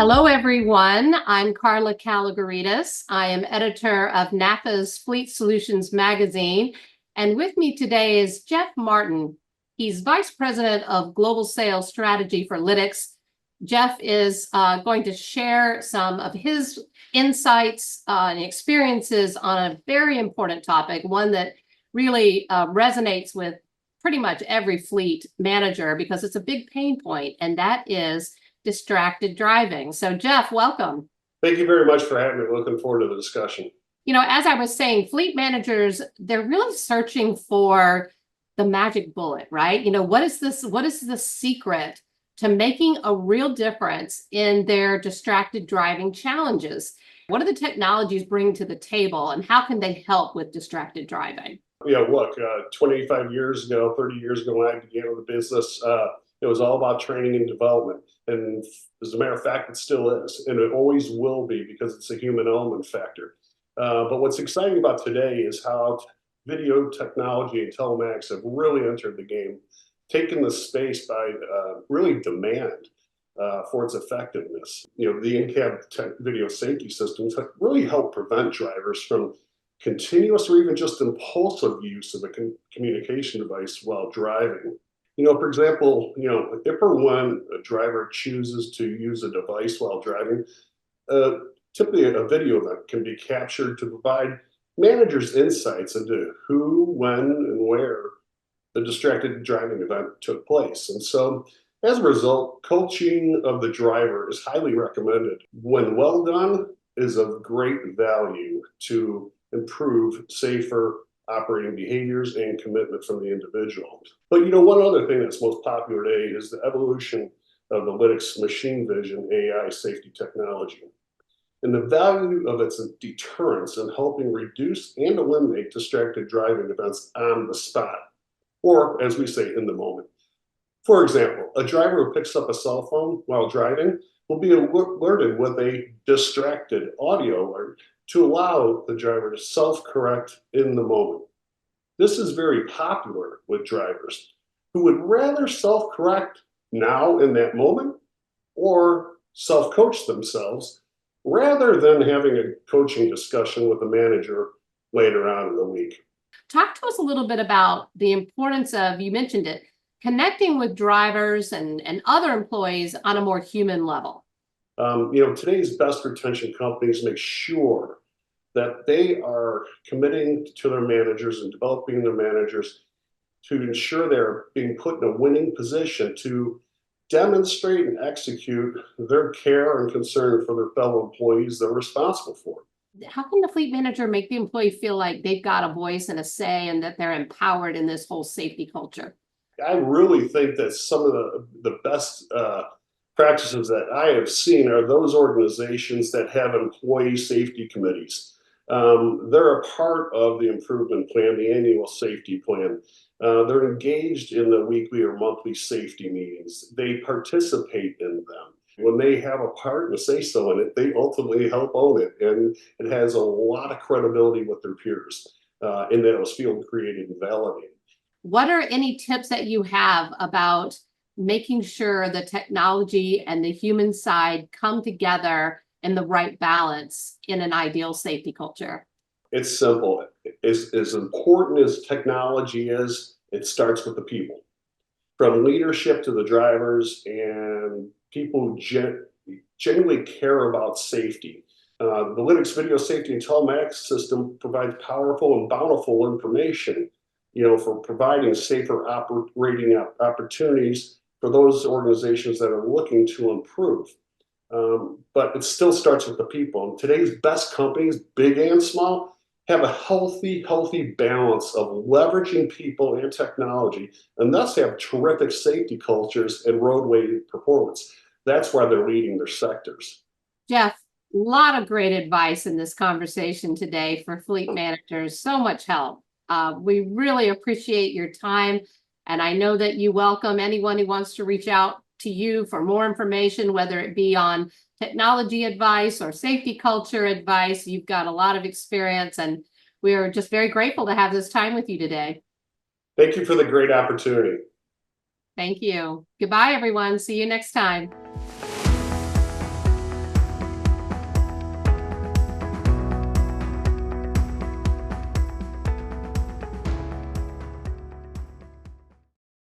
Hello, everyone. I'm Carla Calagaritas. I am editor of NAPA's Fleet Solutions magazine. And with me today is Jeff Martin. He's Vice President of Global Sales Strategy for Lytx. Jeff is going to share some of his insights and experiences on a very important topic, one that really resonates with pretty much every fleet manager because it's a big pain point, and that is distracted driving. So Jeff, welcome. Thank you very much for having me. Looking forward to the discussion. As I was saying, fleet managers, they're really searching for the magic bullet, right? What is the secret to making a real difference in their distracted driving challenges? What do the technologies bring to the table, and how can they help with distracted driving? Look, 25 years ago, 30 years ago, when I began in the business, it was all about training and development. And as a matter of fact, it still is, and it always will be because it's a human element factor. But what's exciting about today is how video technology and telematics have really entered the game, taken the space by really demand for its effectiveness. The in-cab video safety systems have really helped prevent drivers from continuous or even just impulsive use of a communication device while driving. For example, if or when a driver chooses to use a device while driving, typically a video event can be captured to provide managers insights into who, when, and where the distracted driving event took place. And so, as a result, coaching of the driver is highly recommended. When well done, is of great value to improve safer operating behaviors and commitment from the individual. But one other thing that's most popular today is the evolution of the Lytx machine vision AI safety technology and the value of its deterrence in helping reduce and eliminate distracted driving events on the spot, or as we say, in the moment. For example, a driver who picks up a cell phone while driving will be alerted with a distracted audio alert to allow the driver to self-correct in the moment. This is very popular with drivers who would rather self-correct now in that moment or self-coach themselves rather than having a coaching discussion with a manager later on in the week. Talk to us a little bit about the importance of, you mentioned it, connecting with drivers and other employees on a more human level. Today's best retention companies make sure that they are committing to their managers and developing their managers to ensure they're being put in a winning position to demonstrate and execute their care and concern for their fellow employees they're responsible for. How can the fleet manager make the employee feel like they've got a voice and a say and that they're empowered in this whole safety culture? I really think that some of the best practices that I have seen are those organizations that have employee safety committees. They're a part of the improvement plan, the annual safety plan. They're engaged in the weekly or monthly safety meetings. They participate in them. When they have a part and a say-so in it, they ultimately help own it. And it has a lot of credibility with their peers in that it was field created and validated. What are any tips that you have about making sure the technology and the human side come together in the right balance in an ideal safety culture? It's simple. As important as technology is, it starts with the people. From leadership to the drivers and people who genuinely care about safety. The Lytx video safety and telematics system provides powerful and bountiful information, for providing safer operating opportunities for those organizations that are looking to improve. But it still starts with the people. And today's best companies, big and small, have a healthy balance of leveraging people and technology, and thus have terrific safety cultures and roadway performance. That's why they're leading their sectors. Jeff, a lot of great advice in this conversation today for fleet managers. So much help. We really appreciate your time. And I know that you welcome anyone who wants to reach out to you for more information, whether it be on technology advice or safety culture advice. You've got a lot of experience, and we are just very grateful to have this time with you today. Thank you for the great opportunity. Thank you. Goodbye, everyone. See you next time.